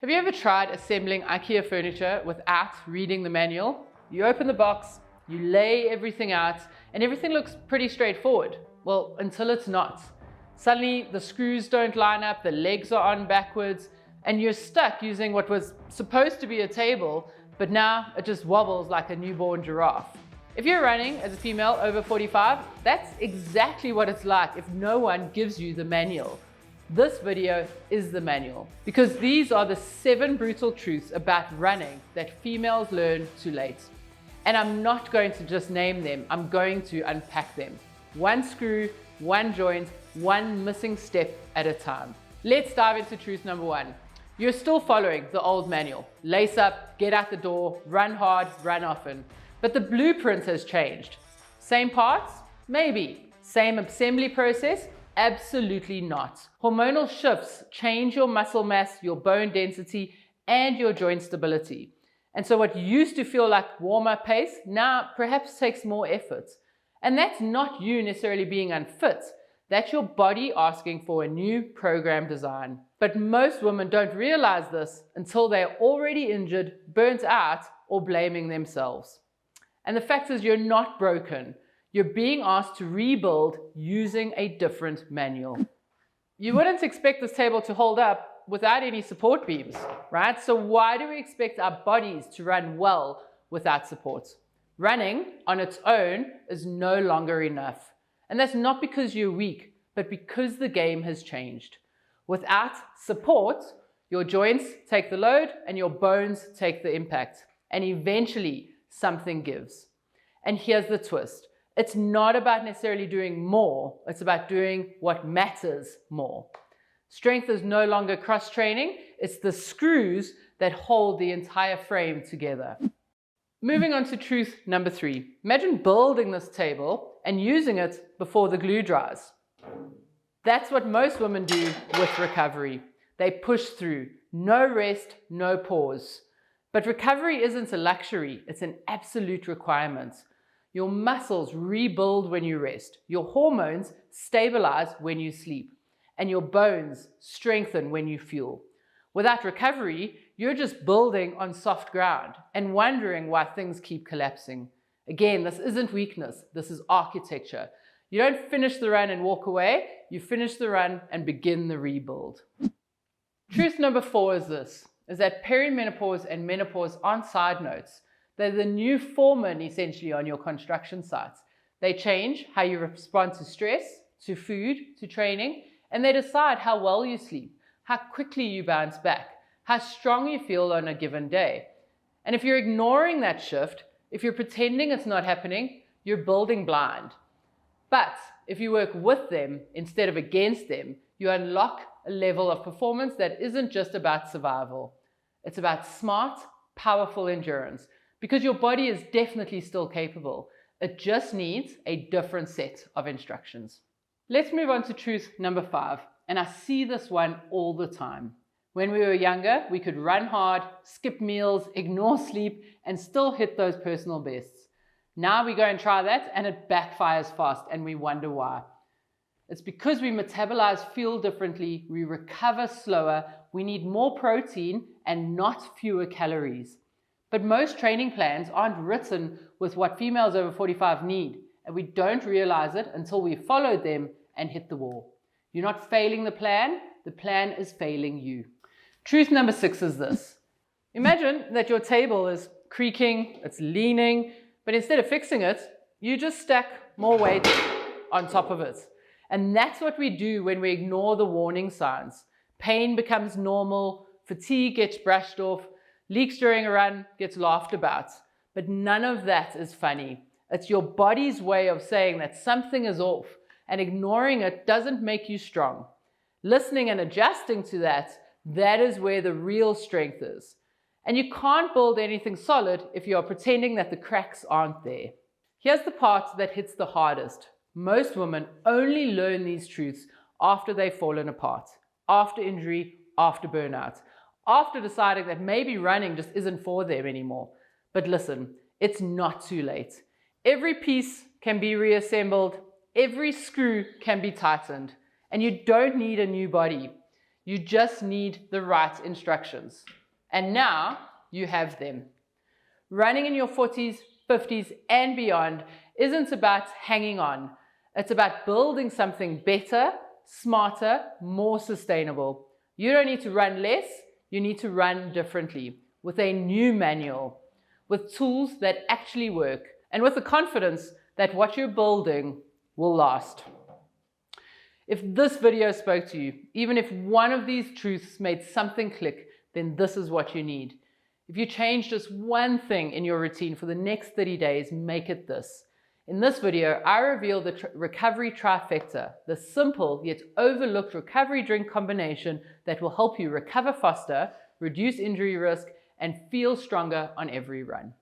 Have you ever tried assembling IKEA furniture without reading the manual? You open the box, you lay everything out, and everything looks pretty straightforward. Well, until it's not. Suddenly, the screws don't line up, the legs are on backwards, and you're stuck using what was supposed to be a table, but now it just wobbles like a newborn giraffe. If you're running as a female over 45, that's exactly what it's like if no one gives you the manual. This video is the manual, because these are the 7 brutal truths about running that females learn too late. And I'm not going to just name them, I'm going to unpack them. One screw, one joint, one missing step at a time. Let's dive into truth number 1. You're still following the old manual. Lace up, get out the door, run hard, run often. But the blueprint has changed. Same parts? Maybe. Same assembly process? Absolutely not. Hormonal shifts change your muscle mass, your bone density, and your joint stability. And so what used to feel like warm-up pace now perhaps takes more effort. And that's not you necessarily being unfit. That's your body asking for a new program design. But most women don't realize this until they're already injured, burnt out, or blaming themselves. And the fact is, you're not broken. You're being asked to rebuild using a different manual. You wouldn't expect this table to hold up without any support beams, right? So why do we expect our bodies to run well without support? Running on its own is no longer enough. And that's not because you're weak, but because the game has changed. Without support, your joints take the load and your bones take the impact. And eventually something gives. And here's the twist. It's not about necessarily doing more, it's about doing what matters more. Strength is no longer cross-training, it's the screws that hold the entire frame together. Moving on to truth number 3. Imagine building this table and using it before the glue dries. That's what most women do with recovery. They push through, no rest, no pause. But recovery isn't a luxury, it's an absolute requirement. Your muscles rebuild when you rest. Your hormones stabilize when you sleep. And your bones strengthen when you fuel. Without recovery, you're just building on soft ground and wondering why things keep collapsing. Again, this isn't weakness, this is architecture. You don't finish the run and walk away, you finish the run and begin the rebuild. Truth number 4 is that perimenopause and menopause aren't side notes. They're the new foreman essentially on your construction sites. They change how you respond to stress, to food, to training, and they decide how well you sleep, how quickly you bounce back, how strong you feel on a given day. And if you're ignoring that shift, if you're pretending it's not happening, you're building blind. But if you work with them instead of against them, you unlock a level of performance that isn't just about survival. It's about smart, powerful endurance. Because your body is definitely still capable. It just needs a different set of instructions. Let's move on to truth number 5. And I see this one all the time. When we were younger, we could run hard, skip meals, ignore sleep, and still hit those personal bests. Now we go and try that and it backfires fast and we wonder why. It's because we metabolize fuel differently, we recover slower, we need more protein and not fewer calories. But most training plans aren't written with what females over 45 need, and we don't realize it until we followed them and hit the wall. You're not failing the plan is failing you. Truth number 6 is this. Imagine that your table is creaking, it's leaning, but instead of fixing it, you just stack more weight on top of it. And that's what we do when we ignore the warning signs. Pain becomes normal, fatigue gets brushed off, leaks during a run gets laughed about, but none of that is funny. It's your body's way of saying that something is off, and ignoring it doesn't make you strong. Listening and adjusting to that is where the real strength is. And you can't build anything solid if you are pretending that the cracks aren't there. Here's the part that hits the hardest. Most women only learn these truths after they've fallen apart, after injury, after burnout. After deciding that maybe running just isn't for them anymore. But listen, it's not too late. Every piece can be reassembled, every screw can be tightened, and you don't need a new body. You just need the right instructions. And now you have them. Running in your 40s, 50s, and beyond isn't about hanging on. It's about building something better, smarter, more sustainable. You don't need to run less, you need to run differently, with a new manual, with tools that actually work, and with the confidence that what you're building will last. If this video spoke to you, even if one of these truths made something click, then this is what you need. If you change just one thing in your routine for the next 30 days, make it this. In this video, I reveal the recovery trifecta, the simple yet overlooked recovery drink combination that will help you recover faster, reduce injury risk, and feel stronger on every run.